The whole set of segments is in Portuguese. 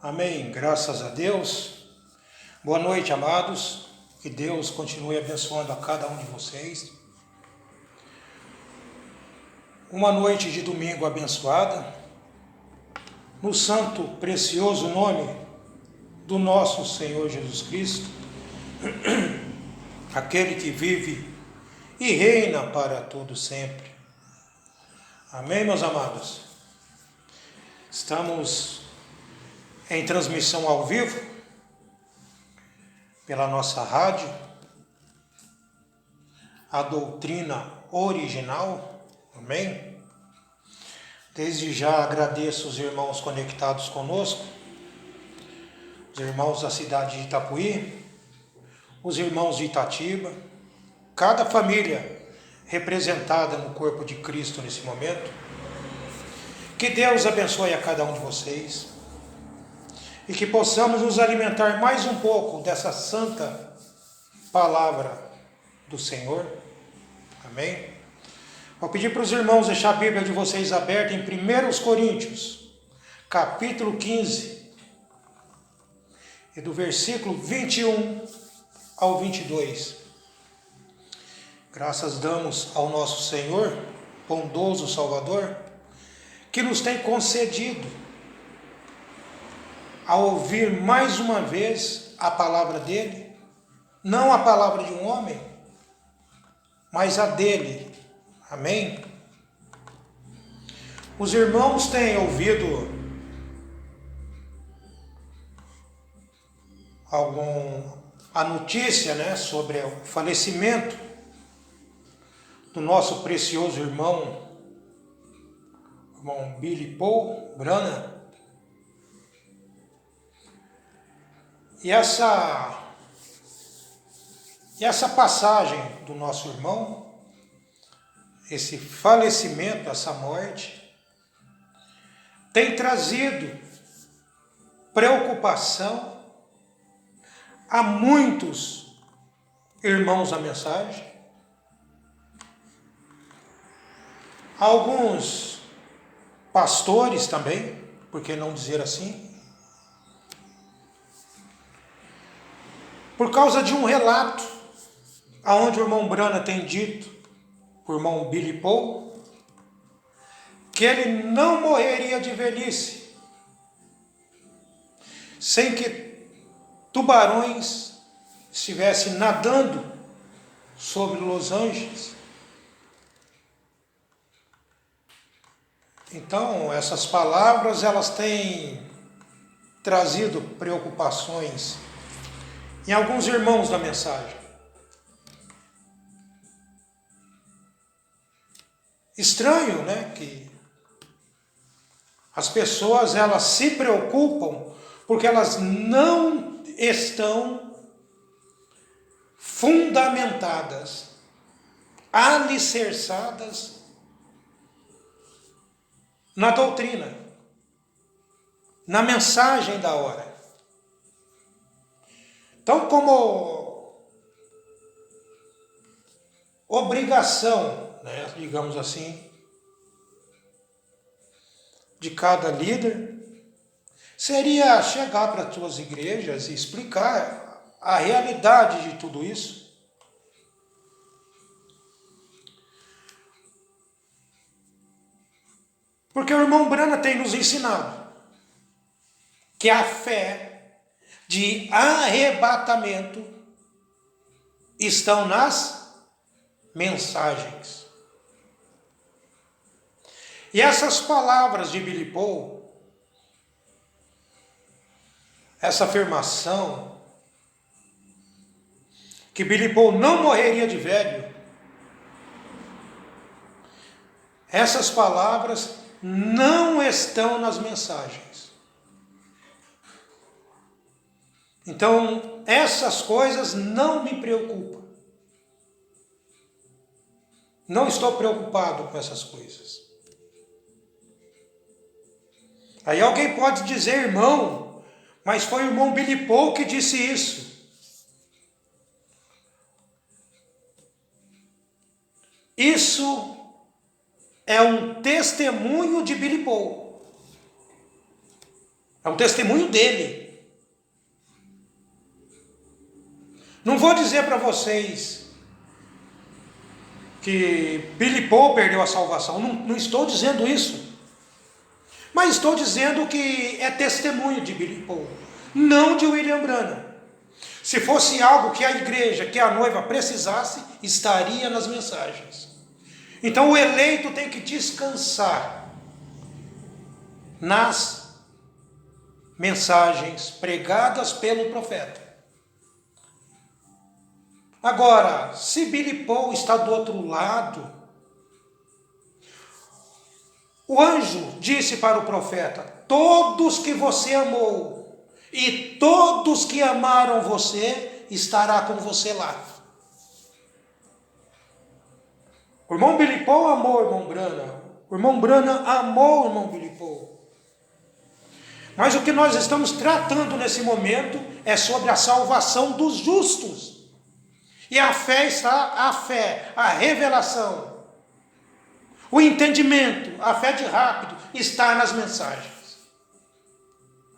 Amém. Graças a Deus. Boa noite, amados. Que Deus continue abençoando a cada um de vocês. Uma noite de domingo abençoada, no santo, precioso nome do nosso Senhor Jesus Cristo, aquele que vive e reina para todo sempre. Amém, meus amados? Estamos em transmissão ao vivo pela nossa rádio, a doutrina original. Amém? Desde já agradeço os irmãos conectados conosco, os irmãos da cidade de Itapuí, os irmãos de Itatiba, cada família representada no corpo de Cristo nesse momento. Que Deus abençoe a cada um de vocês e que possamos nos alimentar mais um pouco dessa santa palavra do Senhor. Amém? Vou pedir para os irmãos deixar a Bíblia de vocês aberta em 1 Coríntios, capítulo 15, e do versículo 21 ao 22. Graças damos ao nosso Senhor, bondoso Salvador, que nos tem concedido a ouvir mais uma vez a palavra dele, não a palavra de um homem, mas a dele. Amém? Os irmãos têm ouvido a notícia, sobre o falecimento do nosso precioso irmão Billy Paul Branham. E essa passagem do nosso irmão, esse falecimento, essa morte, tem trazido preocupação a muitos irmãos da mensagem, alguns pastores também, por que não dizer assim, por causa de um relato aonde o irmão Branham tem dito o irmão Billy Paul que ele não morreria de velhice sem que tubarões estivessem nadando sobre Los Angeles. Então, essas palavras, elas têm trazido preocupações em alguns irmãos da mensagem. Estranho, que as pessoas, elas se preocupam porque elas não estão fundamentadas, alicerçadas na doutrina, na mensagem da hora. Então, como obrigação, digamos assim, de cada líder, seria chegar para as suas igrejas e explicar a realidade de tudo isso. Porque o irmão Branham tem nos ensinado que a fé de arrebatamento estão nas mensagens. E essas palavras de Billy Paul, essa afirmação que Billy Paul não morreria de velho, essas palavras não estão nas mensagens. Então, essas coisas não me preocupam. Não estou preocupado com essas coisas. Aí alguém pode dizer, irmão, mas foi o irmão Billy Paul que disse isso. Isso é um testemunho de Billy Paul. É É um testemunho dele. Não vou dizer para vocês que Billy Paul perdeu a salvação. Não estou dizendo isso. Mas estou dizendo que é testemunho de Billy Paul, não de William Branham. Se fosse algo que a igreja, que a noiva precisasse, estaria nas mensagens. Então o eleito tem que descansar nas mensagens pregadas pelo profeta. Agora, se Billy Paul está do outro lado, o anjo disse para o profeta: todos que você amou e todos que amaram você, estará com você lá. O irmão Billy Paul amou o irmão Branham. O irmão Branham amou o irmão Billy Paul. Mas o que nós estamos tratando nesse momento é sobre a salvação dos justos. E a fé está, a revelação, o entendimento, a fé de rápido está nas mensagens.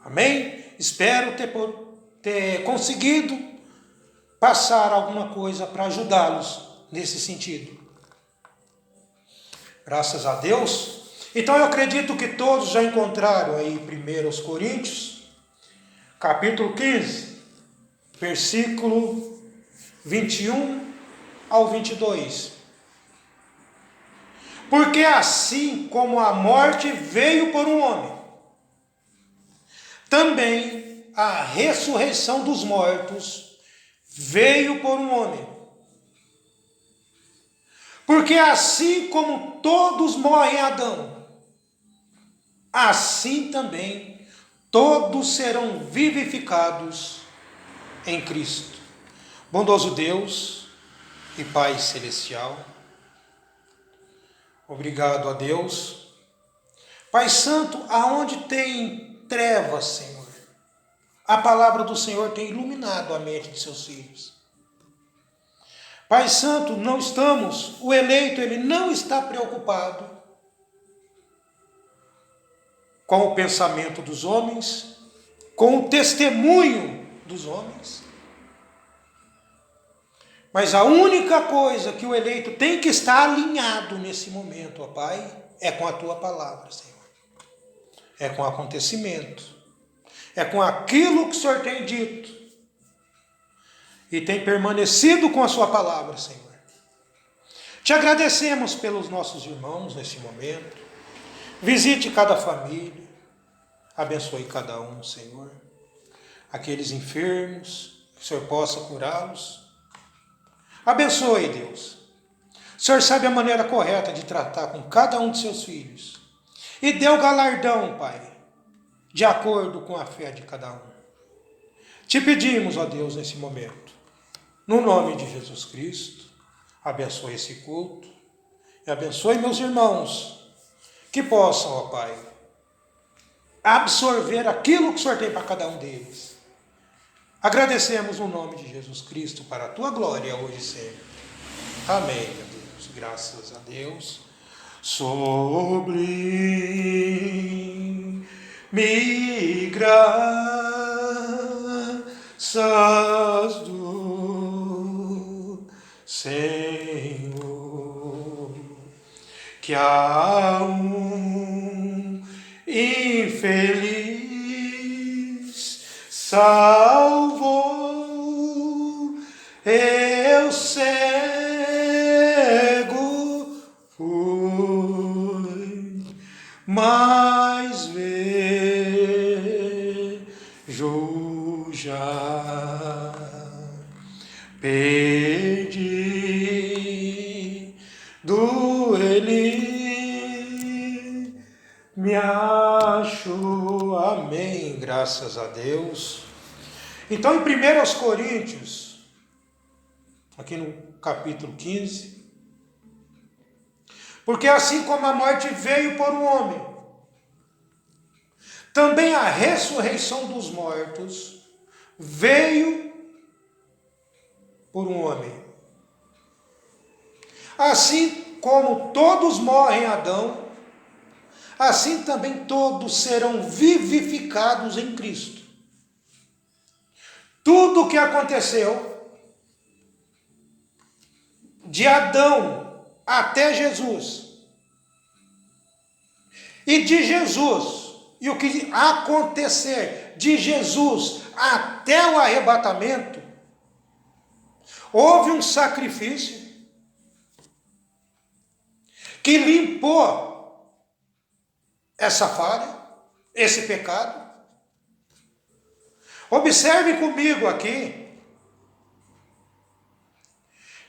Amém? Espero ter conseguido passar alguma coisa para ajudá-los nesse sentido. Graças a Deus. Então eu acredito que todos já encontraram aí 1 Coríntios, capítulo 15, versículo 21 ao 22. Porque assim como a morte veio por um homem, também a ressurreição dos mortos veio por um homem. Porque assim como todos morrem em Adão, assim também todos serão vivificados em Cristo. Bondoso Deus e Pai Celestial, obrigado a Deus. Pai Santo, aonde tem trevas, Senhor, a palavra do Senhor tem iluminado a mente de seus filhos. Pai Santo, o eleito, ele não está preocupado com o pensamento dos homens, com o testemunho dos homens. Mas a única coisa que o eleito tem que estar alinhado nesse momento, ó Pai, é com a Tua palavra, Senhor. É com o acontecimento. É com aquilo que o Senhor tem dito. E tem permanecido com a Sua palavra, Senhor. Te agradecemos pelos nossos irmãos nesse momento. Visite cada família. Abençoe cada um, Senhor. Aqueles enfermos, que o Senhor possa curá-los. Abençoe, Deus. O Senhor sabe a maneira correta de tratar com cada um de seus filhos. E dê o galardão, Pai, de acordo com a fé de cada um. Te pedimos, ó Deus, nesse momento, no nome de Jesus Cristo, abençoe esse culto e abençoe meus irmãos, que possam, ó Pai, absorver aquilo que o Senhor tem para cada um deles. Agradecemos no nome de Jesus Cristo para a Tua glória hoje e sempre. Amém, meu Deus. Graças a Deus. Sublime graças do Senhor, que a um infeliz salvou, eu cego fui, mas vejo já, perdi do Ele, me acho. Amém, graças a Deus. Então, em 1 Coríntios, aqui no capítulo 15, porque assim como a morte veio por um homem, também a ressurreição dos mortos veio por um homem. Assim como todos morrem em Adão, assim também todos serão vivificados em Cristo. Tudo o que aconteceu de Adão até Jesus, e de Jesus, e o que acontecer de Jesus até o arrebatamento, houve um sacrifício que limpou essa falha, esse pecado. Observe comigo aqui,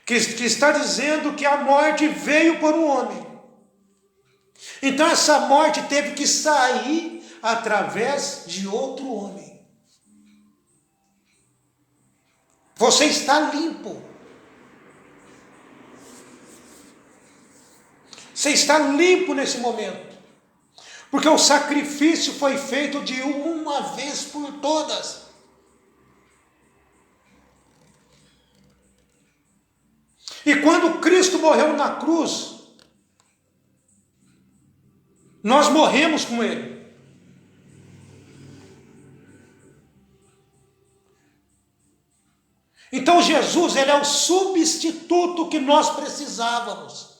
que está dizendo que a morte veio por um homem. Então essa morte teve que sair através de outro homem. Você está limpo. Você está limpo nesse momento. Porque o sacrifício foi feito de uma vez por todas. E quando Cristo morreu na cruz, nós morremos com Ele. Então Jesus, Ele é o substituto que nós precisávamos.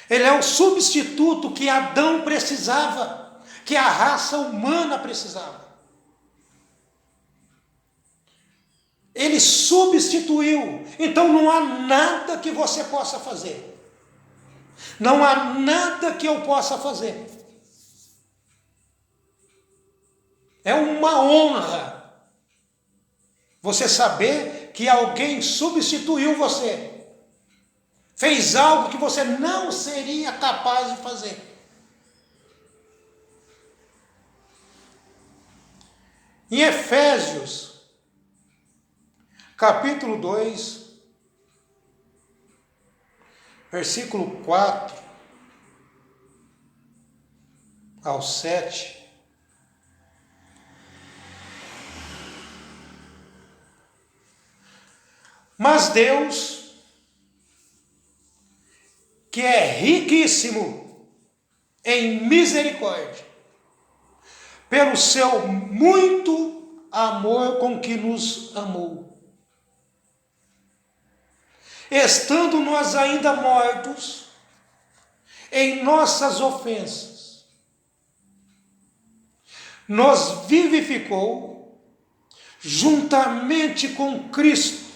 Ele é o substituto que Adão precisava, que a raça humana precisava. Ele substituiu. Então não há nada que você possa fazer. Não há nada que eu possa fazer. É uma honra você saber que alguém substituiu você. Fez algo que você não seria capaz de fazer. Em Efésios, capítulo 2, versículo 4 ao 7. Mas Deus, que é riquíssimo em misericórdia, pelo seu muito amor com que nos amou, estando nós ainda mortos em nossas ofensas, nos vivificou juntamente com Cristo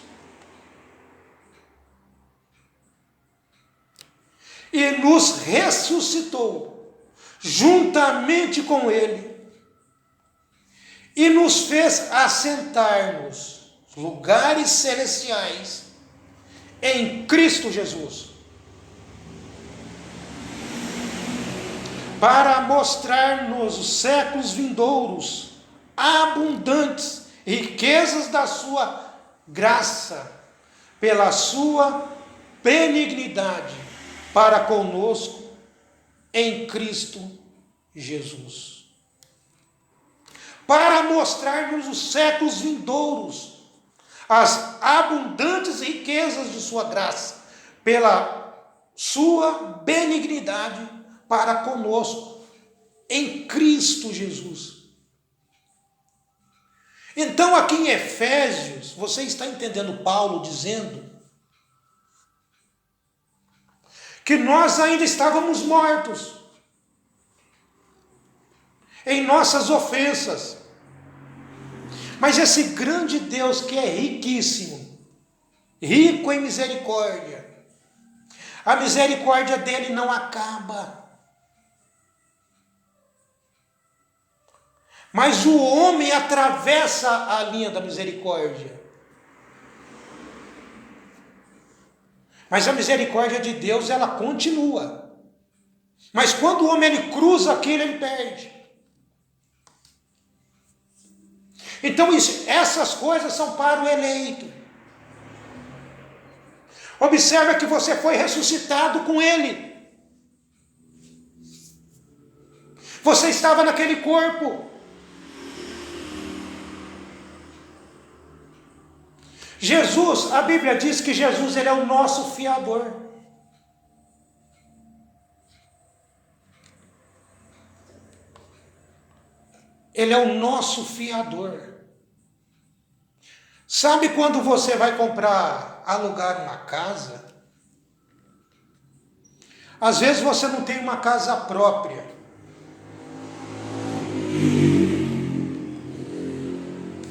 e nos ressuscitou juntamente com Ele e nos fez assentar nos lugares celestiais em Cristo Jesus, para mostrar-nos os séculos vindouros abundantes riquezas da sua graça, pela sua benignidade para conosco em Cristo Jesus. Para mostrar-nos os séculos vindouros as abundantes riquezas de sua graça, pela sua benignidade para conosco em Cristo Jesus. Então aqui em Efésios, você está entendendo Paulo dizendo que nós ainda estávamos mortos em nossas ofensas, mas esse grande Deus que é riquíssimo, rico em misericórdia, a misericórdia dele não acaba. Mas o homem atravessa a linha da misericórdia. Mas a misericórdia de Deus, ela continua. Mas quando o homem ele cruza aquilo, ele perde. Então essas coisas são para o eleito. Observa que você foi ressuscitado com Ele. Você estava naquele corpo. Jesus, a Bíblia diz que Jesus ele é o nosso fiador. Ele é o nosso fiador. Sabe quando você vai alugar uma casa? Às vezes você não tem uma casa própria.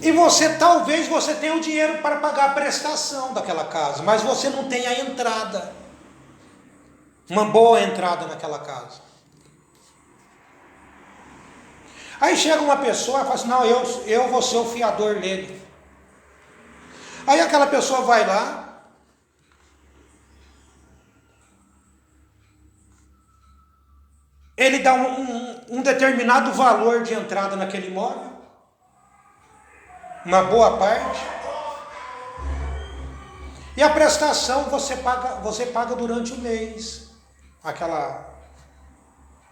E talvez você tenha o dinheiro para pagar a prestação daquela casa, mas você não tem a entrada. Uma boa entrada naquela casa. Aí chega uma pessoa e fala assim, não, eu vou ser o fiador dele. Aí aquela pessoa vai lá, ele dá um determinado valor de entrada naquele imóvel, uma boa parte, e a prestação você paga durante o mês,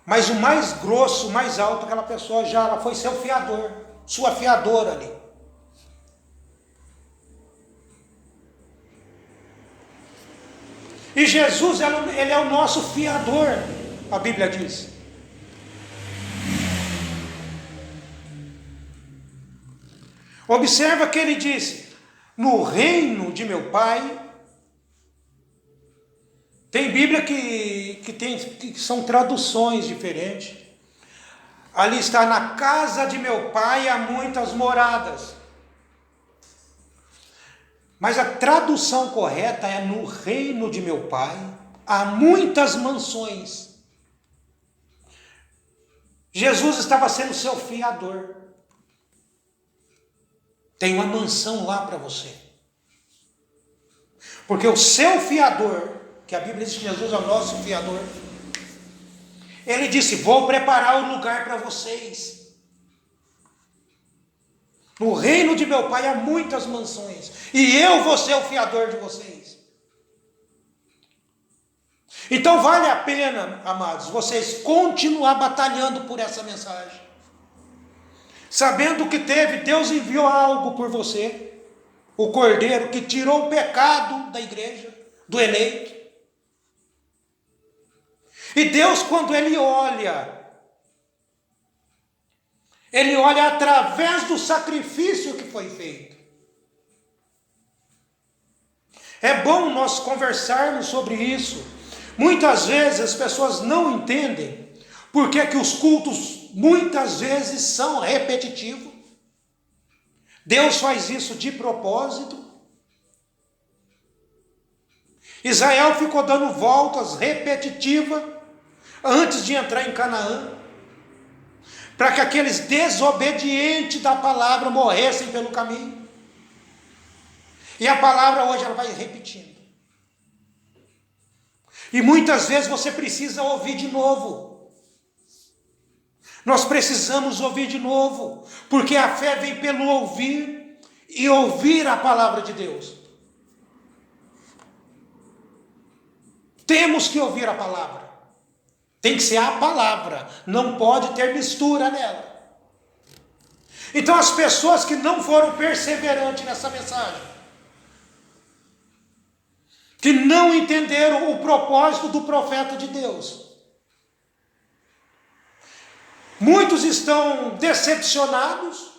mas o mais grosso, o mais alto, aquela pessoa ela foi seu fiador, sua fiadora ali. E Jesus, ele é o nosso fiador, a Bíblia diz. Observa que ele disse, no reino de meu Pai, tem Bíblia que são traduções diferentes. Ali está, na casa de meu Pai há muitas moradas. Mas a tradução correta é no reino de meu Pai há muitas mansões. Jesus estava sendo seu fiador. Tem uma mansão lá para você. Porque o seu fiador, que a Bíblia diz que Jesus é o nosso fiador, ele disse, vou preparar o lugar para vocês. No reino de meu Pai há muitas mansões, e eu vou ser o fiador de vocês. Então vale a pena, amados, vocês continuar batalhando por essa mensagem. Sabendo que Deus enviou algo por você, o Cordeiro que tirou o pecado da igreja, do eleito. E Deus, quando Ele olha através do sacrifício que foi feito. É bom nós conversarmos sobre isso. Muitas vezes as pessoas não entendem por que os cultos muitas vezes são repetitivos. Deus faz isso de propósito. Israel ficou dando voltas repetitivas antes de entrar em Canaã, para que aqueles desobedientes da palavra morressem pelo caminho. E a palavra hoje ela vai repetindo. E muitas vezes você precisa ouvir de novo. Nós precisamos ouvir de novo, porque a fé vem pelo ouvir e ouvir a palavra de Deus. Temos que ouvir a palavra. Tem que ser a palavra, não pode ter mistura nela. Então as pessoas que não foram perseverantes nessa mensagem, que não entenderam o propósito do profeta de Deus, muitos estão decepcionados,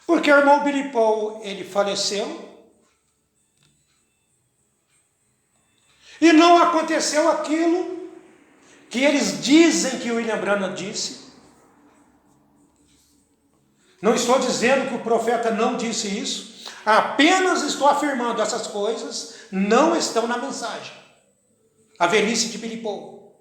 porque o irmão Billy Paul, ele faleceu, e não aconteceu aquilo que eles dizem que o William Branham disse. Não estou dizendo que o profeta não disse isso, apenas estou afirmando essas coisas não estão na mensagem. A velhice de Billy Paul.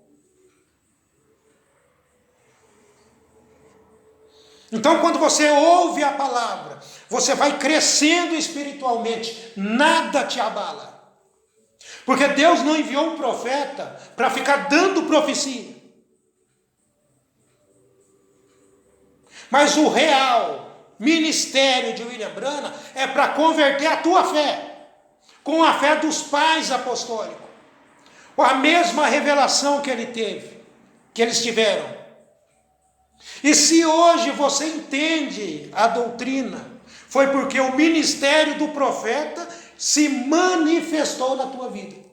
Então, quando você ouve a palavra, você vai crescendo espiritualmente, nada te abala. Porque Deus não enviou um profeta para ficar dando profecia. Mas o real ministério de William Branham é para converter a tua fé, com a fé dos pais apostólicos. A mesma revelação que ele teve, que eles tiveram. E se hoje você entende a doutrina, foi porque o ministério do profeta se manifestou na tua vida.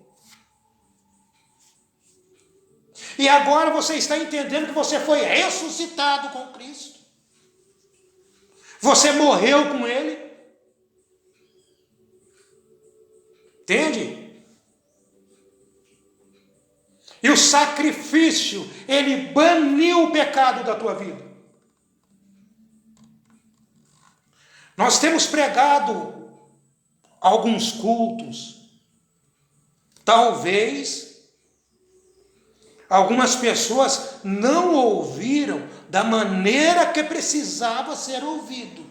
E agora você está entendendo que você foi ressuscitado com Cristo. Você morreu com ele. Entende? E o sacrifício, ele baniu o pecado da tua vida. Nós temos pregado alguns cultos. Talvez algumas pessoas não ouviram da maneira que precisava ser ouvido.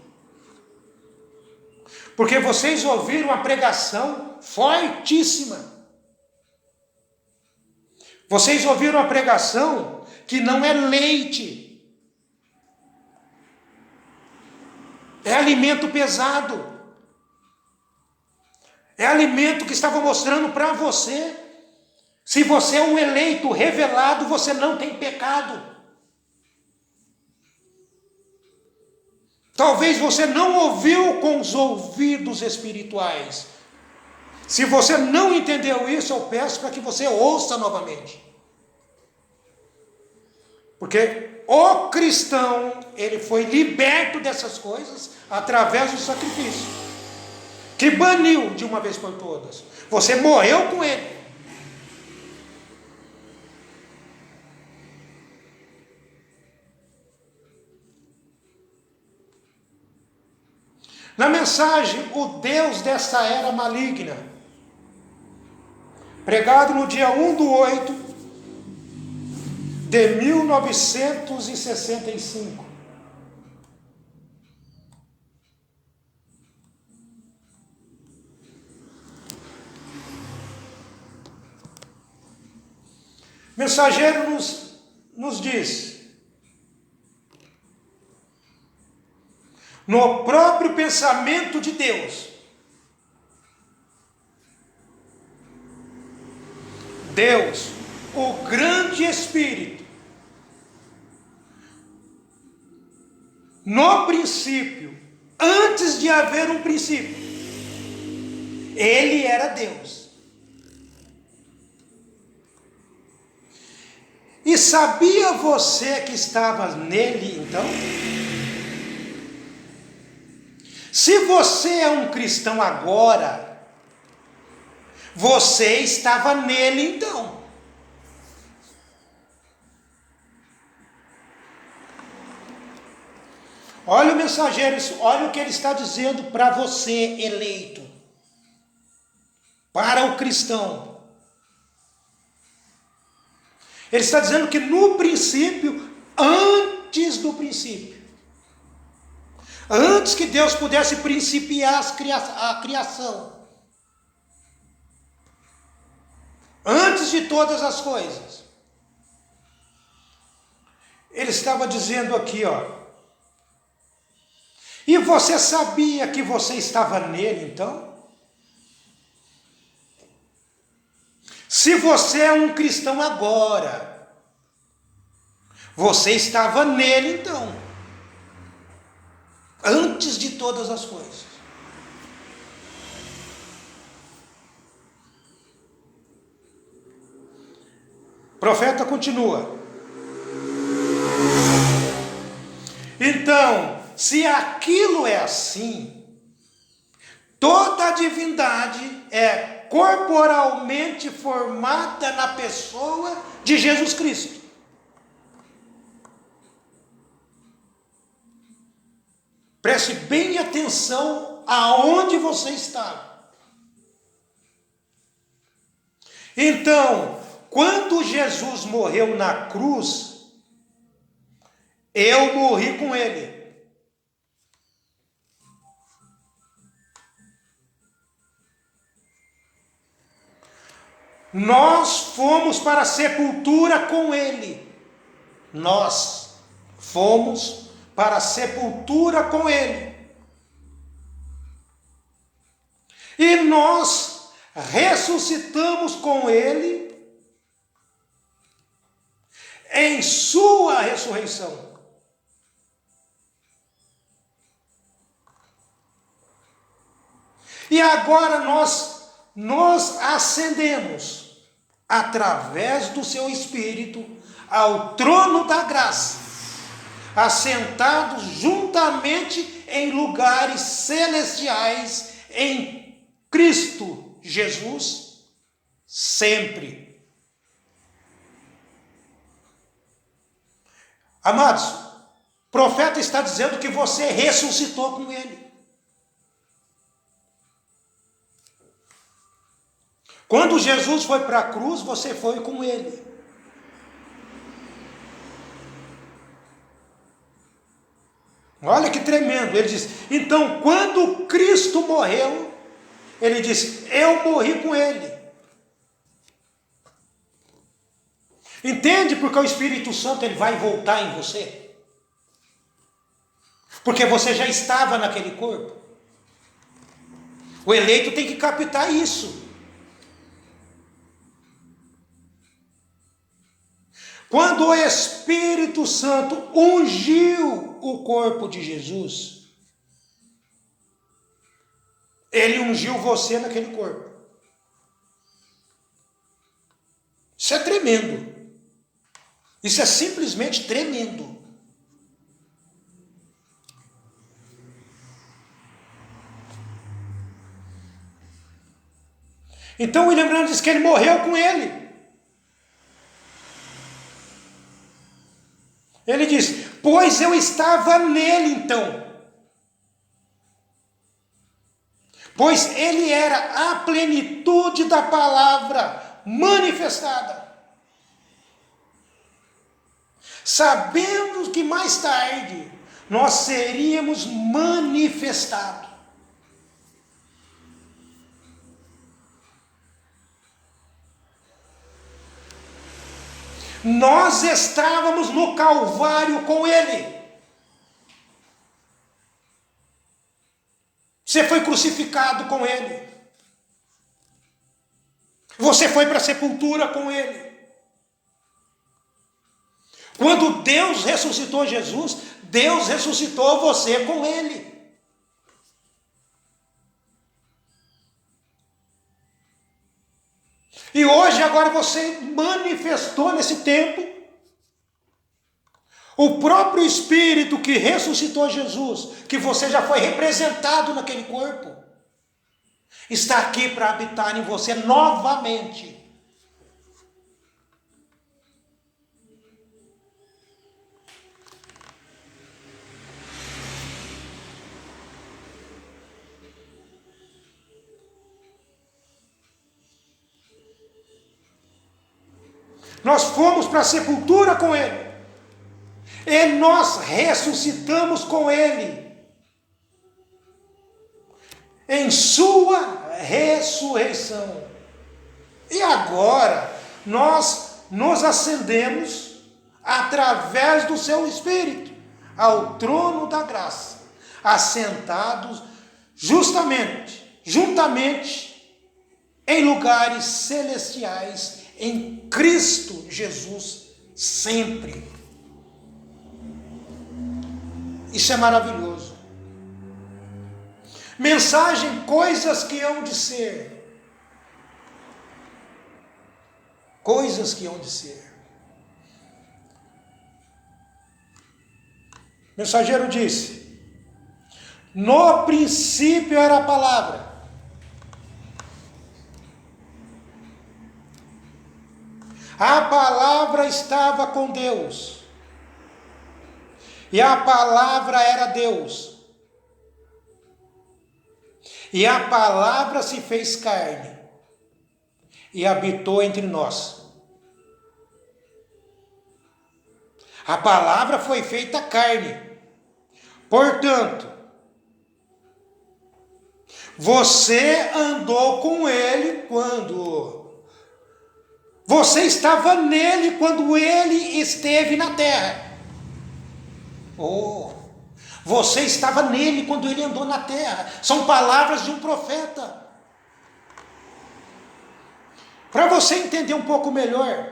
Porque vocês ouviram uma pregação fortíssima. Vocês ouviram uma pregação que não é leite. É alimento pesado. É alimento que estava mostrando para você. Se você é um eleito revelado, você não tem pecado. Talvez você não ouviu com os ouvidos espirituais. Se você não entendeu isso, eu peço para que você ouça novamente. Porque o cristão, ele foi liberto dessas coisas através do sacrifício, que baniu de uma vez por todas. Você morreu com ele. Na mensagem, o Deus dessa era maligna, pregado no dia 1/8 de 1965. Mensageiro nos diz: no próprio pensamento de Deus, o grande Espírito, no princípio, antes de haver um princípio, ele era Deus. E sabia você que estava nele então? Se você é um cristão agora, você estava nele então. Olha o mensageiro, olha o que ele está dizendo para você, eleito, para o cristão. Ele está dizendo que no princípio, antes do princípio, antes que Deus pudesse principiar a criação, antes de todas as coisas, ele estava dizendo aqui, ó. E você sabia que você estava nele, então? Se você é um cristão agora, você estava nele, então, antes de todas as coisas. O profeta continua. Então, se aquilo é assim, toda a divindade é corporalmente formada na pessoa de Jesus Cristo. Preste bem atenção aonde você está. Então, quando Jesus morreu na cruz, eu morri com ele. Nós fomos para a sepultura com ele. Nós fomos para a sepultura com ele. E nós ressuscitamos com ele em sua ressurreição. E agora nós nos ascendemos através do seu Espírito ao trono da graça, assentados juntamente em lugares celestiais em Cristo Jesus, sempre. Amados, o profeta está dizendo que você ressuscitou com ele. Quando Jesus foi para a cruz, você foi com ele. Olha que tremendo. Ele diz, então quando Cristo morreu, ele disse, eu morri com ele. Entende porque o Espírito Santo ele vai voltar em você? Porque você já estava naquele corpo. O eleito tem que captar isso. Quando o Espírito Santo ungiu o corpo de Jesus, ele ungiu você naquele corpo. Isso é tremendo. Isso é simplesmente tremendo. Então William Branham diz que ele morreu com ele. Ele diz, pois eu estava nele então. Pois ele era a plenitude da palavra manifestada. Sabendo que mais tarde nós seríamos manifestados. Nós estávamos no Calvário com ele. Você foi crucificado com ele. Você foi para a sepultura com ele. Quando Deus ressuscitou Jesus, Deus ressuscitou você com ele. E hoje, agora você manifestou nesse tempo o próprio Espírito que ressuscitou Jesus, que você já foi representado naquele corpo, está aqui para habitar em você novamente. Nós fomos para a sepultura com ele. E nós ressuscitamos com ele. Em sua ressurreição. E agora, nós nos ascendemos através do seu Espírito ao trono da graça, assentados juntamente em lugares celestiais em Cristo Jesus sempre. Isso é maravilhoso. Mensagem, coisas que hão de ser. Coisas que hão de ser. O mensageiro disse: no princípio era a palavra. A palavra estava com Deus. E a palavra era Deus. E a palavra se fez carne. E habitou entre nós. A palavra foi feita carne. Portanto, você andou com ele quando... Você estava nele quando ele esteve na terra. Oh, você estava nele quando ele andou na terra. São palavras de um profeta. Para você entender um pouco melhor,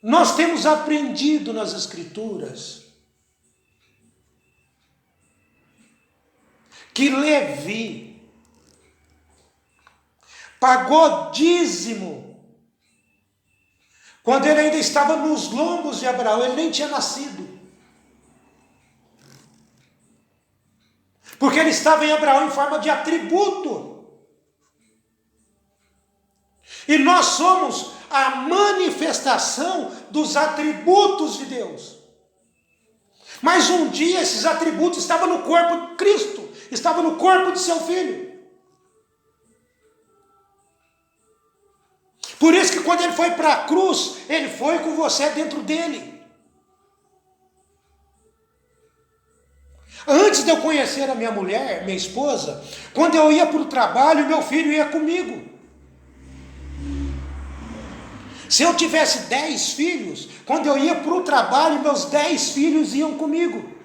nós temos aprendido nas Escrituras que Levi pagou dízimo quando ele ainda estava nos lombos de Abraão, ele nem tinha nascido. Porque ele estava em Abraão em forma de atributo. E nós somos a manifestação dos atributos de Deus. Mas um dia esses atributos estavam no corpo de Cristo, estavam no corpo de seu Filho. Por isso que quando ele foi para a cruz, ele foi com você dentro dele. Antes de eu conhecer a minha mulher, minha esposa, quando eu ia para o trabalho, meu filho ia comigo. Se eu tivesse 10 filhos, quando eu ia para o trabalho, meus 10 filhos iam comigo.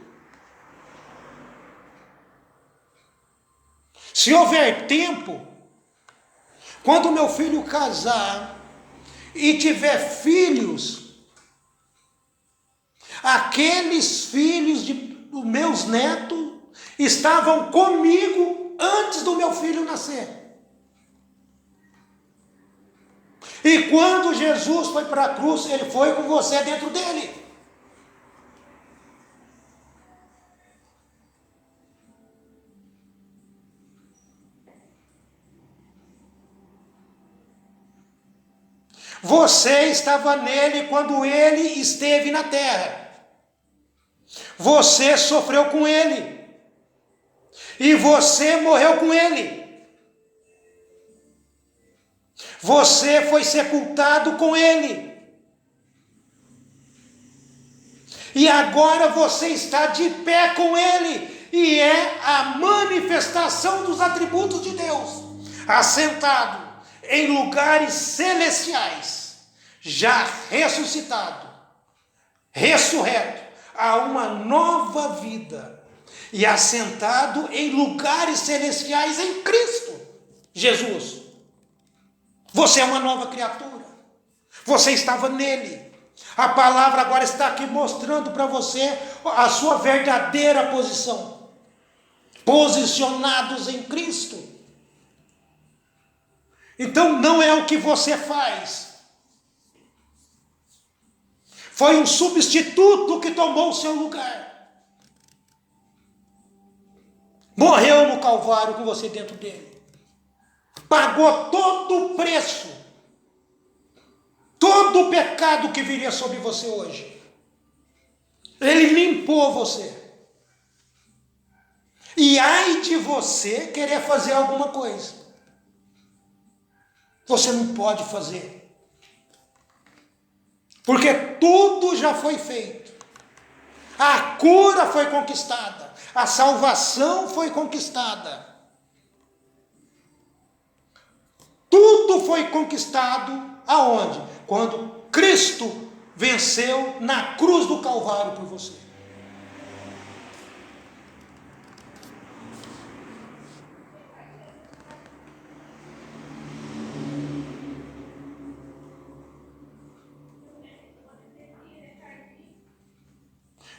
Se houver tempo, quando meu filho casar e tiver filhos, aqueles filhos dos meus netos estavam comigo antes do meu filho nascer. E quando Jesus foi para a cruz, ele foi com você dentro dele. Você estava nele quando ele esteve na terra. Você sofreu com ele. E você morreu com ele. Você foi sepultado com ele. E agora você está de pé com ele. E é a manifestação dos atributos de Deus. Assentado em lugares celestiais. Já ressuscitado. Ressurreto a uma nova vida. E assentado em lugares celestiais em Cristo Jesus. Você é uma nova criatura. Você estava nele. A palavra agora está aqui mostrando para você a sua verdadeira posição. Posicionados em Cristo. Então não é o que você faz. Foi um substituto que tomou o seu lugar. Morreu no Calvário com você dentro dele. Pagou todo o preço, todo o pecado que viria sobre você hoje. Ele limpou você. E ai de você querer fazer alguma coisa. Você não pode fazer. Porque tudo já foi feito. A cura foi conquistada. A salvação foi conquistada. Tudo foi conquistado aonde? Quando Cristo venceu na cruz do Calvário por você.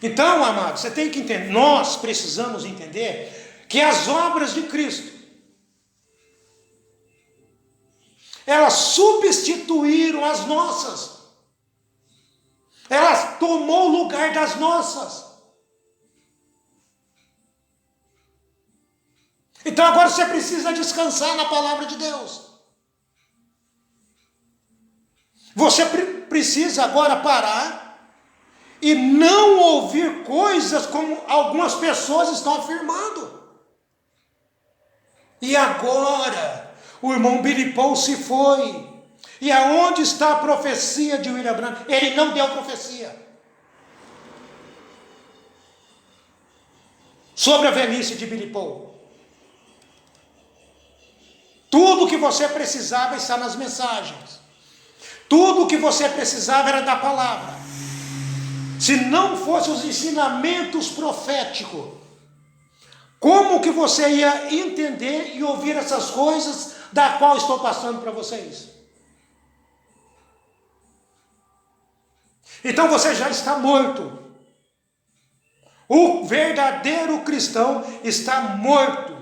Então, amado, você tem que entender, nós precisamos entender que as obras de Cristo, elas substituíram as nossas. Elas tomou o lugar das nossas. Então agora você precisa descansar na palavra de Deus. Você precisa agora parar e não ouvir coisas como algumas pessoas estão afirmando. E agora o irmão Billy Paul se foi. E aonde está a profecia de William Branham? Ele não deu profecia sobre a velhice de Billy Paul. Tudo que você precisava está nas mensagens. Tudo que você precisava era da palavra. Se não fossem os ensinamentos proféticos, como que você ia entender e ouvir essas coisas da qual estou passando para vocês? Então você já está morto. O verdadeiro cristão está morto.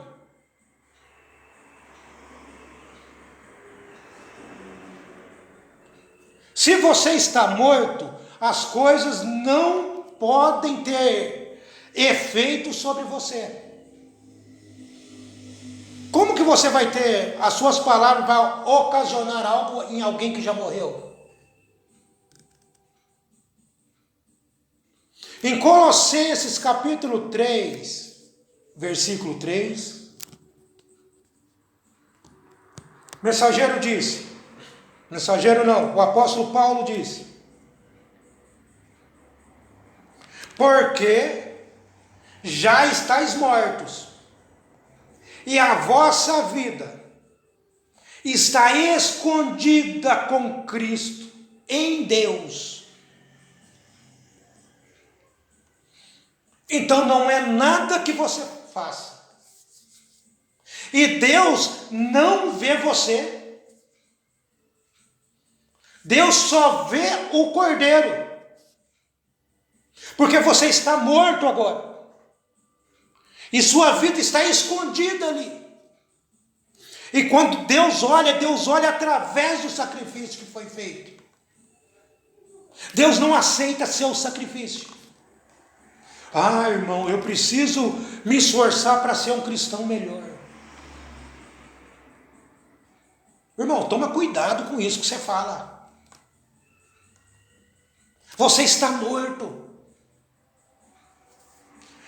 Se você está morto, as coisas não podem ter efeito sobre você. Como que você vai ter, as suas palavras vão ocasionar algo em alguém que já morreu? Em Colossenses capítulo 3, versículo 3, mensageiro disse, mensageiro não, o apóstolo Paulo disse, porque já estáis mortos, e a vossa vida está escondida com Cristo em Deus. Então não é nada que você faça. E Deus não vê você. Deus só vê o Cordeiro. Porque você está morto agora. E sua vida está escondida ali. E quando Deus olha através do sacrifício que foi feito. Deus não aceita seu sacrifício. Ah, irmão, eu preciso me esforçar para ser um cristão melhor. Irmão, toma cuidado com isso que você fala. Você está morto.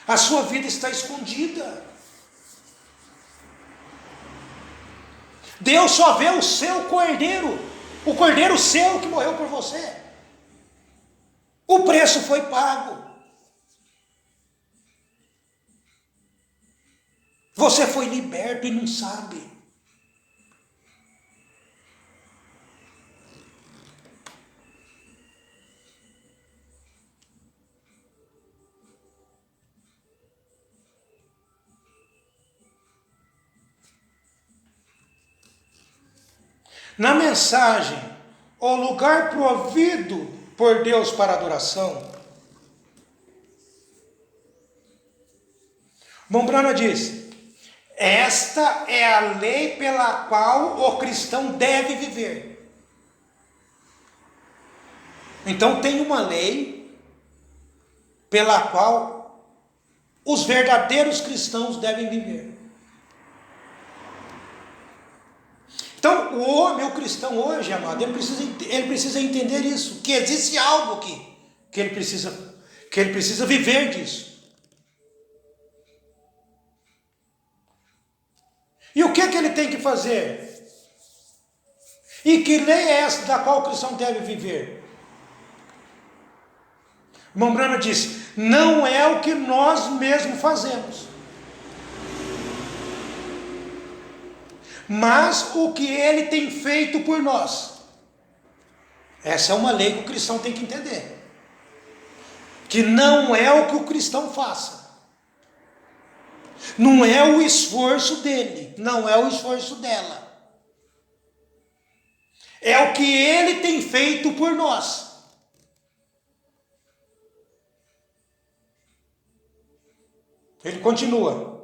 A sua vida está escondida. Deus só vê o seu cordeiro. O cordeiro seu que morreu por você. O preço foi pago. Você foi liberto e não sabe. Na mensagem, o lugar provido por Deus para adoração, Mombrana disse, esta é a lei pela qual o cristão deve viver. Então tem uma lei pela qual os verdadeiros cristãos devem viver. Então, o homem, o cristão hoje, amado, ele precisa entender isso, que existe algo que ele precisa viver disso. E o que ele tem que fazer? E que lei é essa da qual o cristão deve viver? Mombrana disse, não é o que nós mesmos fazemos, mas o que ele tem feito por nós. Essa é uma lei que o cristão tem que entender. Que não é o que o cristão faça. Não é o esforço dele, não é o esforço dela. É o que ele tem feito por nós. Ele continua.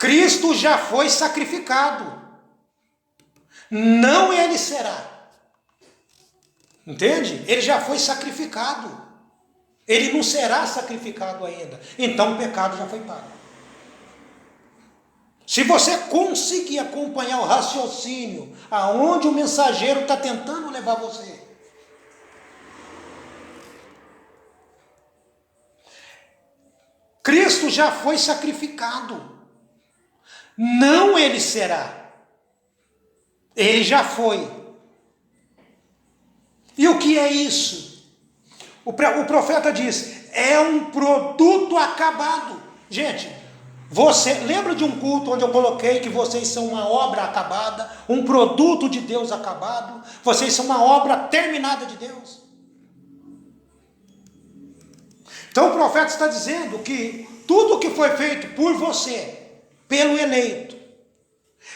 Cristo já foi sacrificado. Não ele será. Entende? Ele já foi sacrificado. Ele não será sacrificado ainda. Então o pecado já foi pago. Se você conseguir acompanhar o raciocínio aonde o mensageiro está tentando levar você, Cristo já foi sacrificado. Não ele será. Ele já foi. E o que é isso? O profeta diz, é um produto acabado. Gente, você lembra de um culto onde eu coloquei que vocês são uma obra acabada, um produto de Deus acabado? Vocês são uma obra terminada de Deus. Então o profeta está dizendo que tudo que foi feito por você, pelo eleito,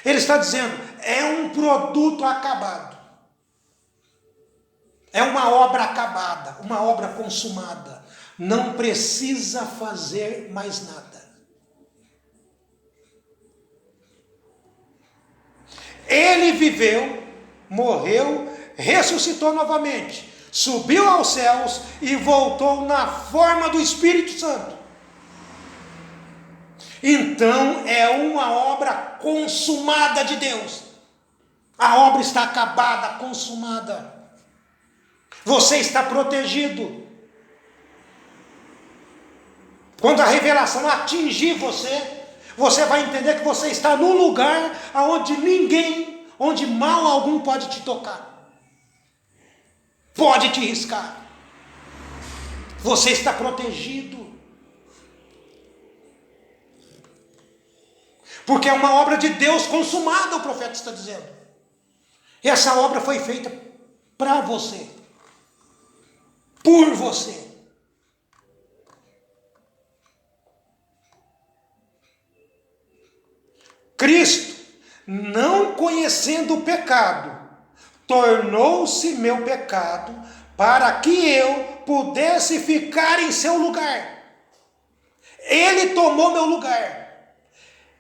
ele está dizendo, é um produto acabado. É uma obra acabada, uma obra consumada. Não precisa fazer mais nada. Ele viveu, morreu ressuscitou novamente, subiu aos céus e voltou na forma do Espírito Santo. Então é uma obra consumada de Deus. A obra está acabada, consumada. Você está protegido. Quando a revelação atingir você, você vai entender que você está num lugar onde ninguém, onde mal algum pode te tocar, pode te riscar. Você está protegido. Porque é uma obra de Deus consumada, o profeta está dizendo. E essa obra foi feita para você, por você. Cristo, não conhecendo o pecado, tornou-se meu pecado para que eu pudesse ficar em seu lugar. Ele tomou meu lugar.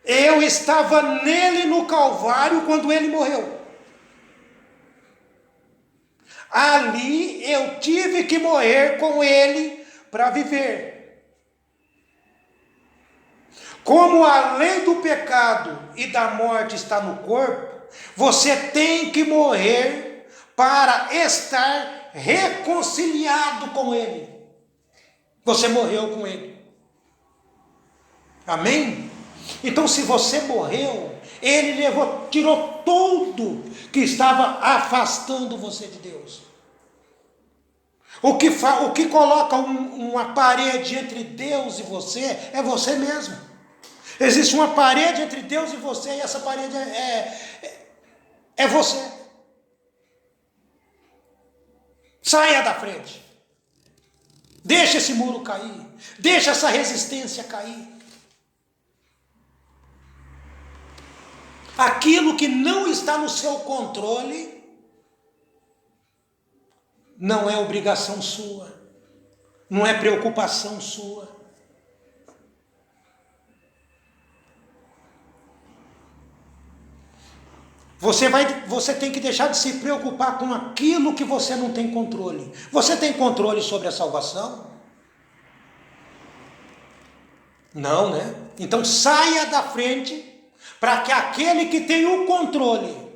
Eu estava nele no Calvário quando ele morreu. Ali eu tive que morrer com ele para viver. Como a lei do pecado e da morte está no corpo, você tem que morrer para estar reconciliado com ele. Você morreu com ele. Amém? Então, se você morreu, ele tirou tudo que estava afastando você de Deus. O que coloca uma parede entre Deus e você é você mesmo. Existe uma parede entre Deus e você, e essa parede é você. Saia da frente. Deixa esse muro cair. Deixa essa resistência cair. Aquilo que não está no seu controle não é obrigação sua, não é preocupação sua. Você tem que deixar de se preocupar com aquilo que você não tem controle. Você tem controle sobre a salvação? Não, né? Então saia da frente para que aquele que tem o controle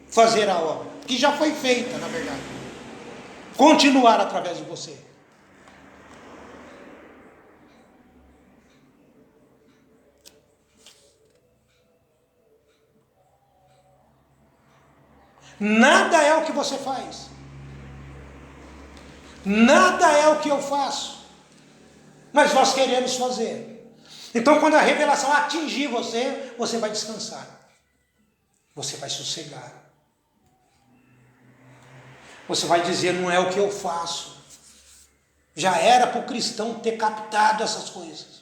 fazer a obra, que já foi feita, na verdade, continuar através de você. Nada é o que você faz. Nada é o que eu faço. Mas nós queremos fazer. Então, quando a revelação atingir você, você vai descansar. Você vai sossegar. Você vai dizer, não é o que eu faço. Já era para o cristão ter captado essas coisas.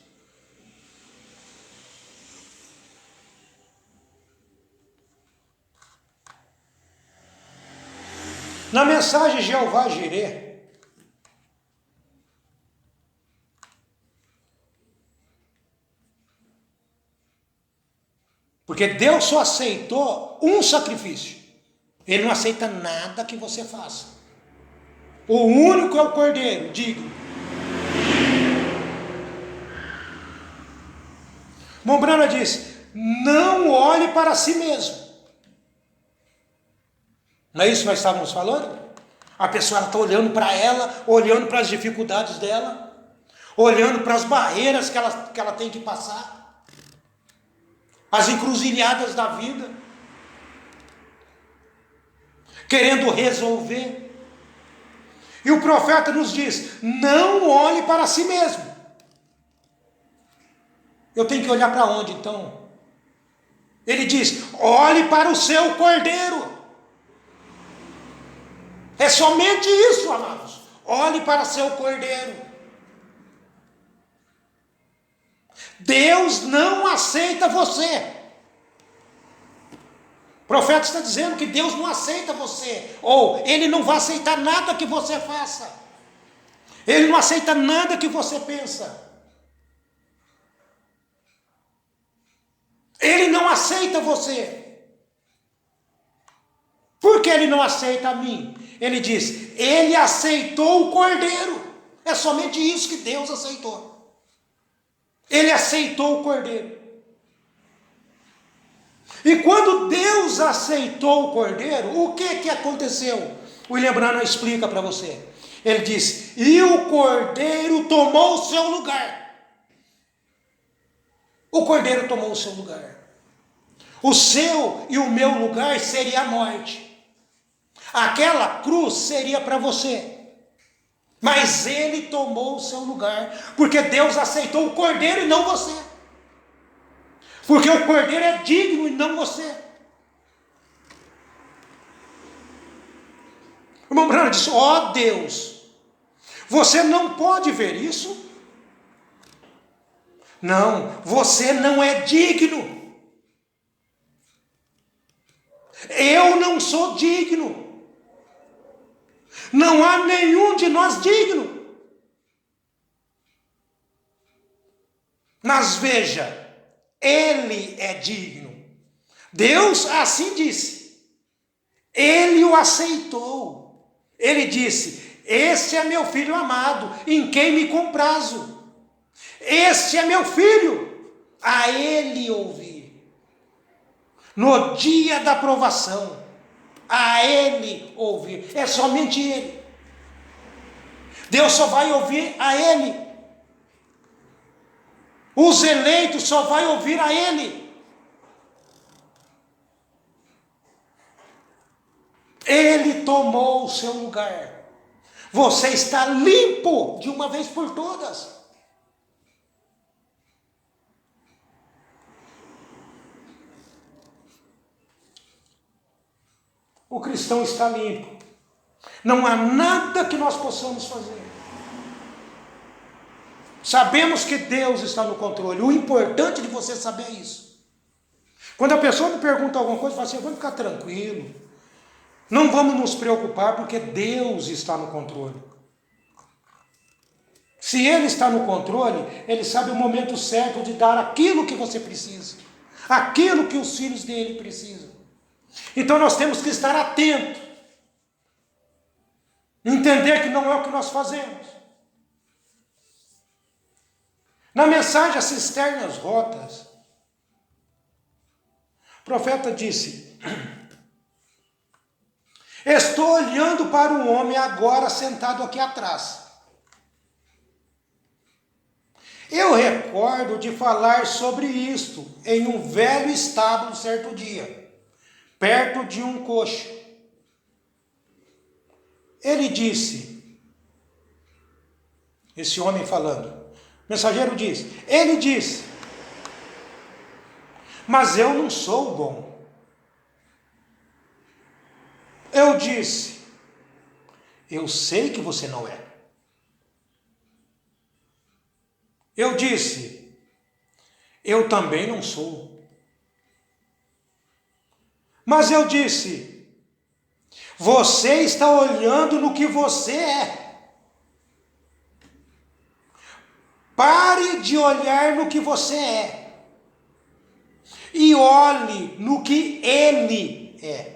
Na mensagem Jeová Jireh, porque Deus só aceitou um sacrifício. Ele não aceita nada que você faça. O único é o cordeiro, digno. Mombrana diz, não olhe para si mesmo. Não é isso que nós estávamos falando? A pessoa está olhando para ela, olhando para as dificuldades dela, olhando para as barreiras que ela tem que passar, as encruzilhadas da vida, querendo resolver. E o profeta nos diz, não olhe para si mesmo. Eu tenho que olhar para onde então? Ele diz, olhe para o seu cordeiro. É somente isso, amados. Olhe para seu cordeiro. Deus não aceita você. O profeta está dizendo que Deus não aceita você. Ou Ele não vai aceitar nada que você faça. Ele não aceita nada que você pensa. Ele não aceita você. Por que ele não aceita a mim? Ele diz, ele aceitou o cordeiro. É somente isso que Deus aceitou. Ele aceitou o cordeiro. E quando Deus aceitou o cordeiro, o que aconteceu? William Branham explica para você. Ele diz, e o cordeiro tomou o seu lugar. O cordeiro tomou o seu lugar. O seu e o meu lugar seria a morte. Aquela cruz seria para você. Mas ele tomou o seu lugar. Porque Deus aceitou o cordeiro e não você. Porque o cordeiro é digno e não você. O irmão Branham disse, ó Deus, você não pode ver isso? Não, você não é digno. Eu não sou digno. Não há nenhum de nós digno. Mas veja, ele é digno. Deus assim disse. Ele o aceitou. Ele disse, esse é meu filho amado, em quem me comprazo. Este é meu filho, a ele ouvir. No dia da provação, a ele ouvir. É somente ele. Deus só vai ouvir a ele. Os eleitos só vai ouvir a ele. Ele tomou o seu lugar. Você está limpo de uma vez por todas. O cristão está limpo. Não há nada que nós possamos fazer. Sabemos que Deus está no controle. O importante de você saber é isso. Quando a pessoa me pergunta alguma coisa, eu falo assim, vamos ficar tranquilo. Não vamos nos preocupar, porque Deus está no controle. Se Ele está no controle, Ele sabe o momento certo de dar aquilo que você precisa. Aquilo que os filhos dele precisam. Então nós temos que estar atentos. Entender que não é o que nós fazemos. Na mensagem As Cisternas Rotas, o profeta disse, estou olhando para um homem agora sentado aqui atrás. Eu recordo de falar sobre isto em um velho estábulo certo dia, perto de um coxo. Ele disse, esse homem falando, o mensageiro diz, ele disse, mas eu não sou bom. Eu disse, eu sei que você não é. Eu disse, eu também não sou. Mas eu disse, você está olhando no que você é. Pare de olhar no que você é. E olhe no que ele é.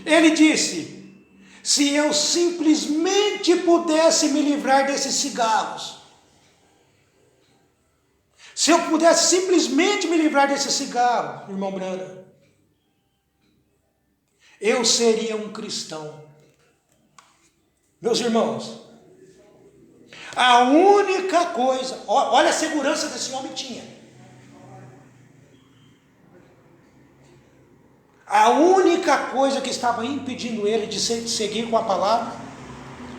Ele disse, se eu simplesmente pudesse me livrar desses cigarros, se eu pudesse simplesmente me livrar desse cigarro, irmão Branham, eu seria um cristão. Meus irmãos, a única coisa, olha a segurança que esse homem tinha. A única coisa que estava impedindo ele de seguir com a palavra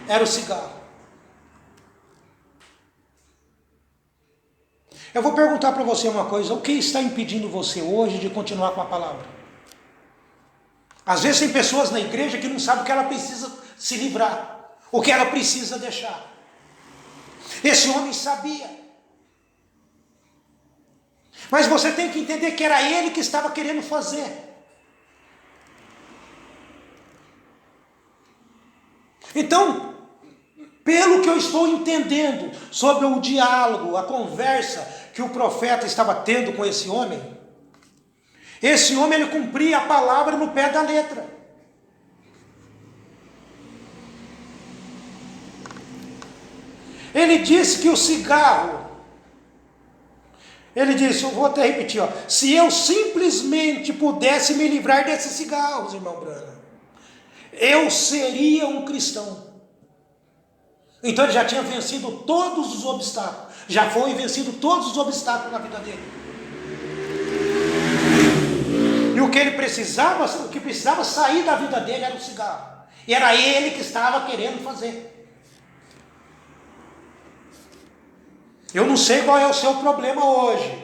era o cigarro. Eu vou perguntar para você uma coisa, o que está impedindo você hoje de continuar com a palavra? Às vezes tem pessoas na igreja que não sabem o que ela precisa se livrar, o que ela precisa deixar. Esse homem sabia. Mas você tem que entender que era ele que estava querendo fazer. Então, pelo que eu estou entendendo sobre o diálogo, a conversa que o profeta estava tendo com esse homem, Esse homem, ele cumpria a palavra no pé da letra. Ele disse que o cigarro, ele disse, eu vou até repetir, ó, se eu simplesmente pudesse me livrar desses cigarros, irmão Brana, eu seria um cristão. Então ele já tinha vencido todos os obstáculos, já foi vencido todos os obstáculos na vida dele. E o que ele precisava, o que precisava sair da vida dele era o cigarro. E era ele que estava querendo fazer. Eu não sei qual é o seu problema hoje.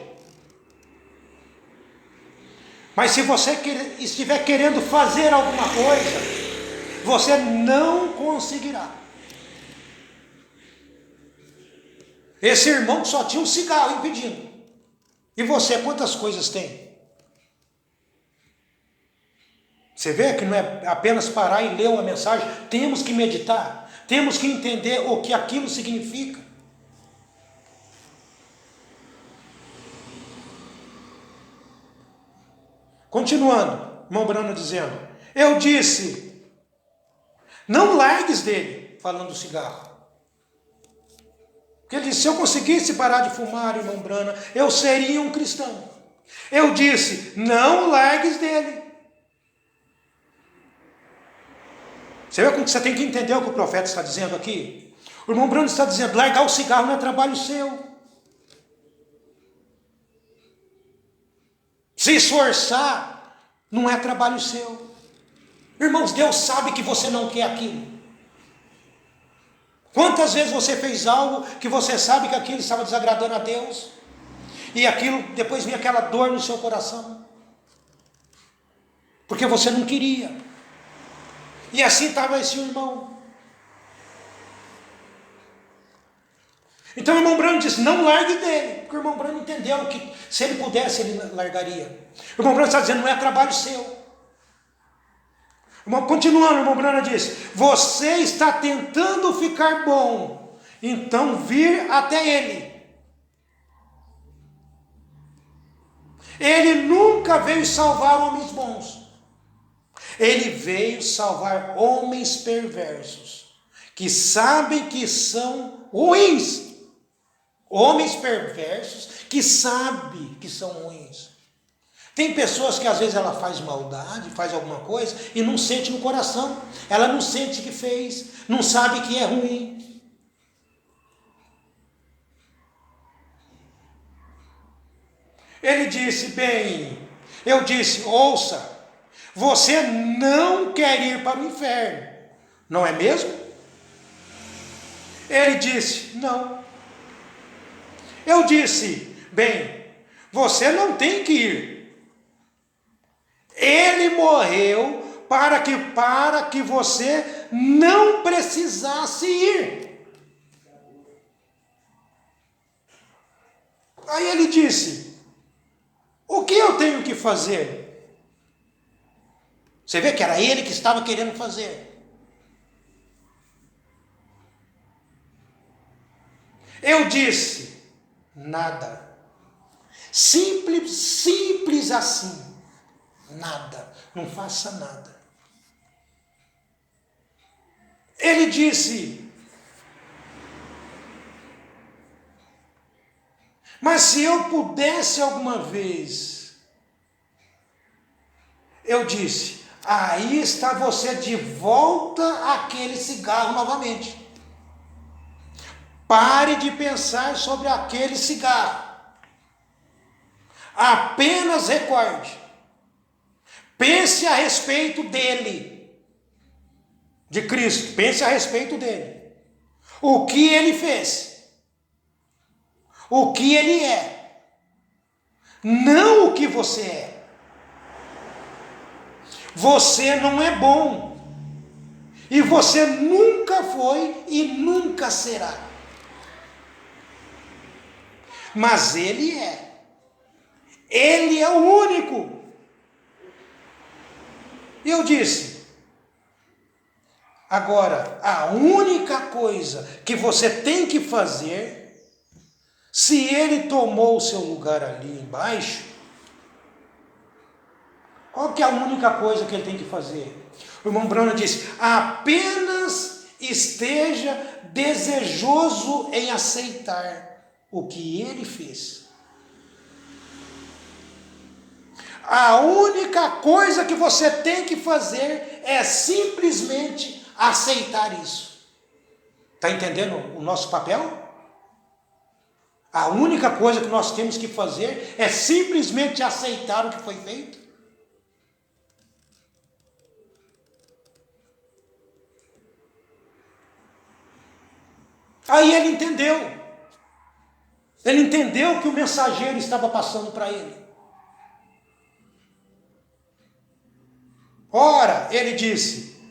Mas se você estiver querendo fazer alguma coisa, você não conseguirá. Esse irmão só tinha um cigarro impedindo. E você, quantas coisas tem? Você vê que não é apenas parar e ler uma mensagem. Temos que meditar. Temos que entender o que aquilo significa. Continuando, irmão Brano dizendo, eu disse, não largues dele, falando do cigarro. Porque ele disse, se eu conseguisse parar de fumar, irmão Brana, eu seria um cristão. Eu disse, não largues dele. Você vê como você tem que entender o que o profeta está dizendo aqui? O irmão Brano está dizendo, largar o cigarro não é trabalho seu. Se esforçar não é trabalho seu. Irmãos, Deus sabe que você não quer aquilo. Quantas vezes você fez algo que você sabe que aquilo estava desagradando a Deus? E aquilo, depois vinha aquela dor no seu coração. Porque você não queria. E assim estava esse irmão. Então o irmão Brano disse, não largue dele. Porque o irmão Brano entendeu que se ele pudesse, ele largaria. O irmão Brano está dizendo, não é trabalho seu. Continuando, o irmão Brano diz, você está tentando ficar bom, então vir até ele. Ele nunca veio salvar homens bons. Ele veio salvar homens perversos, que sabem que são ruins. Homens perversos que sabem que são ruins. Tem pessoas que às vezes ela faz maldade, faz alguma coisa e não sente no coração. Ela não sente que fez, não sabe que é ruim. Ele disse, eu disse, ouça, você não quer ir para o inferno, não é mesmo? Ele disse, não. Eu disse, você não tem que ir. Ele morreu para que você não precisasse ir. Aí ele disse, o que eu tenho que fazer? Você vê que era ele que estava querendo fazer. Eu disse, nada. Simples assim. Nada. Não faça nada. Ele disse, mas se eu pudesse alguma vez, eu disse, aí está você de volta àquele cigarro novamente. Pare de pensar sobre aquele cigarro. Apenas recorde. Pense a respeito dele. De Cristo. Pense a respeito dele. O que ele fez. O que ele é. Não o que você é. Você não é bom. E você nunca foi e nunca será. Mas ele é. Ele é o único. E eu disse, agora, a única coisa que você tem que fazer, se ele tomou o seu lugar ali embaixo, Qual que é a única coisa que ele tem que fazer? O irmão Branham disse: apenas esteja desejoso em aceitar o que ele fez. A única coisa que você tem que fazer é simplesmente aceitar isso. Está entendendo o nosso papel? A única coisa que nós temos que fazer é simplesmente aceitar o que foi feito. Aí ele entendeu. Ele entendeu que o mensageiro estava passando para ele. Ora, ele disse: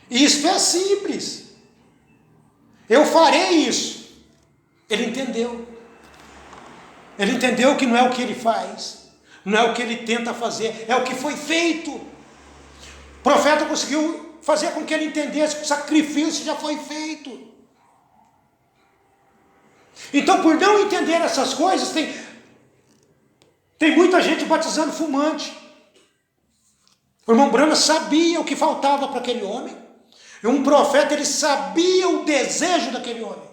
isto é simples. Eu farei isso. Ele entendeu. Ele entendeu que não é o que ele faz, não é o que ele tenta fazer, é o que foi feito. O profeta conseguiu fazer com que ele entendesse que o sacrifício já foi feito. Então, por não entender essas coisas, tem muita gente batizando fumante. O irmão Branham sabia o que faltava para aquele homem. E um profeta, ele sabia o desejo daquele homem.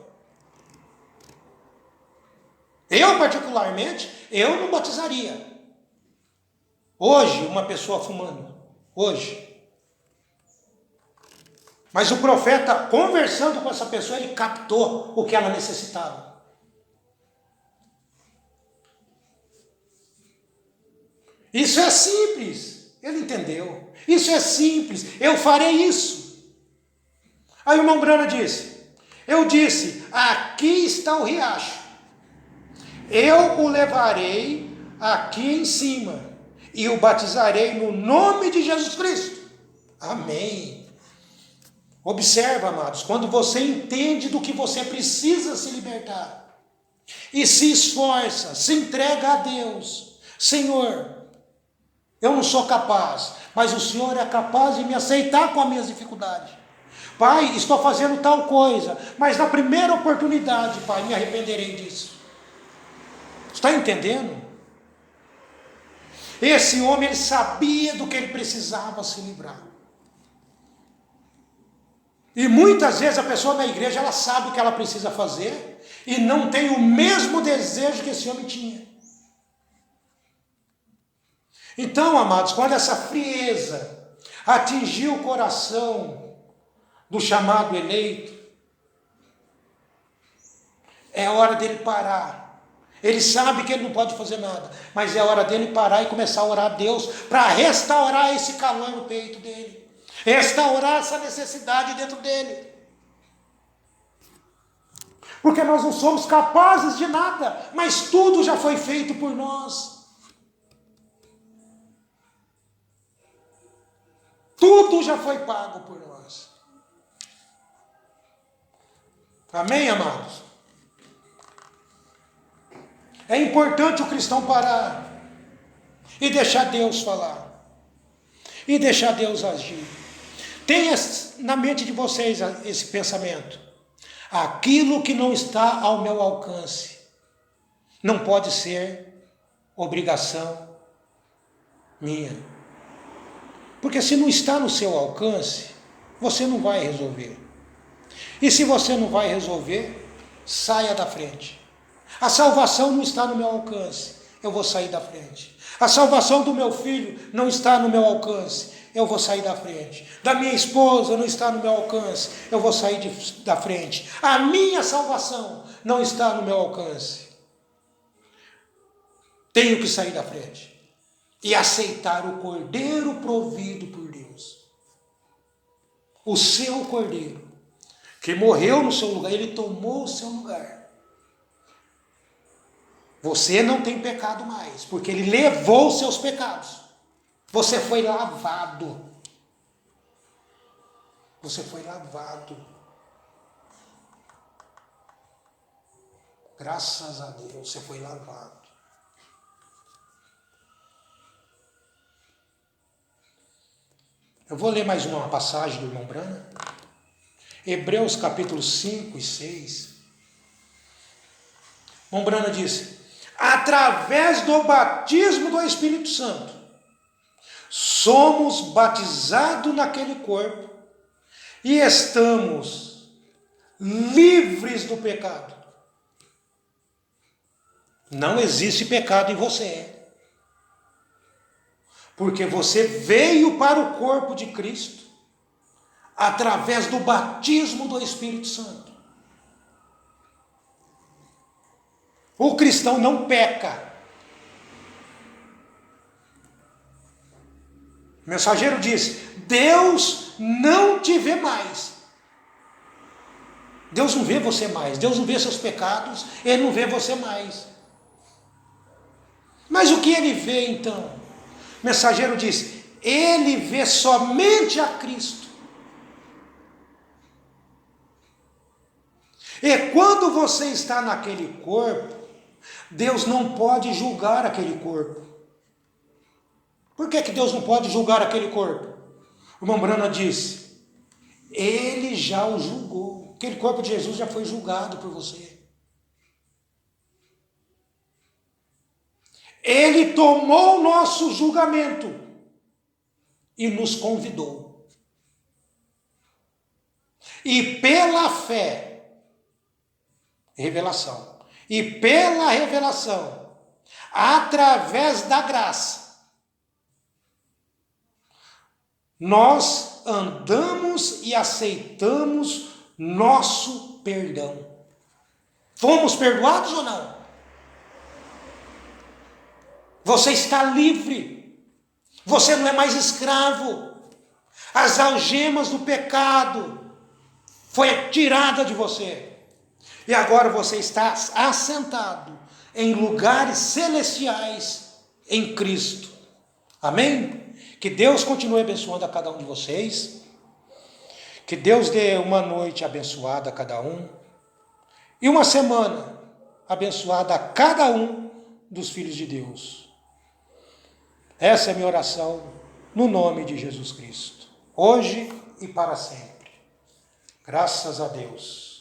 Eu, particularmente, eu não batizaria. Hoje, uma pessoa fumando. Hoje. Mas o profeta, conversando com essa pessoa, ele captou o que ela necessitava. Isso é simples. Ele entendeu. Isso é simples. Eu farei isso. Aí o irmão Branham disse: eu disse, aqui está o riacho. Eu o levarei aqui em cima e o batizarei no nome de Jesus Cristo. Amém. Observa, amados, quando você entende do que você precisa se libertar e se esforça, se entrega a Deus. Senhor, eu não sou capaz, mas o Senhor é capaz de me aceitar com as minhas dificuldades. Pai, estou fazendo tal coisa, mas na primeira oportunidade, Pai, me arrependerei disso. Está entendendo? Esse homem, ele sabia do que ele precisava se livrar. E muitas vezes a pessoa na igreja, ela sabe o que ela precisa fazer e não tem o mesmo desejo que esse homem tinha. Então, amados, quando essa frieza atingiu o coração do chamado eleito, é hora dele parar. Ele sabe que ele não pode fazer nada, mas é hora dele parar e começar a orar a Deus para restaurar esse calor no peito dele, restaurar essa necessidade dentro dele. Porque nós não somos capazes de nada, mas tudo já foi feito por nós. Tudo já foi pago por nós. Amém, amados? É importante o cristão parar e deixar Deus falar, e deixar Deus agir. Tenha na mente de vocês esse pensamento: aquilo que não está ao meu alcance não pode ser obrigação minha, porque se não está no seu alcance, você não vai resolver. E se você não vai resolver, saia da frente. A salvação não está no meu alcance, eu vou sair da frente. A salvação do meu filho não está no meu alcance, eu vou sair da frente. Da minha esposa não está no meu alcance, eu vou sair da frente. A minha salvação não está no meu alcance. Tenho que sair da frente e aceitar o cordeiro provido por Deus. O seu cordeiro, que morreu no seu lugar, ele tomou o seu lugar. Você não tem pecado mais, porque ele levou os seus pecados. Você foi lavado. Você foi lavado. Graças a Deus, você foi lavado. Eu vou ler mais uma passagem do irmão Branham. Hebreus capítulo 5 e 6. O irmão Branham disse: através do batismo do Espírito Santo, somos batizados naquele corpo e estamos livres do pecado. Não existe pecado em você, porque você veio para o corpo de Cristo através do batismo do Espírito Santo. O cristão não peca. O mensageiro diz: Deus não te vê mais. Deus não vê você mais. Deus não vê seus pecados. Ele não vê você mais. Mas o que ele vê então? O mensageiro diz: ele vê somente a Cristo. E quando você está naquele corpo, Deus não pode julgar aquele corpo. Por que Deus não pode julgar aquele corpo? O irmão Branham disse: ele já o julgou. Aquele corpo de Jesus já foi julgado por você. Ele tomou o nosso julgamento e nos convidou. E pela fé, revelação, e pela revelação, através da graça, nós andamos e aceitamos nosso perdão. Fomos perdoados ou não? Você está livre. Você não é mais escravo. As algemas do pecado foi tirada de você. E agora você está assentado em lugares celestiais em Cristo. Amém? Que Deus continue abençoando a cada um de vocês. Que Deus dê uma noite abençoada a cada um. E uma semana abençoada a cada um dos filhos de Deus. Essa é a minha oração no nome de Jesus Cristo. Hoje e para sempre. Graças a Deus.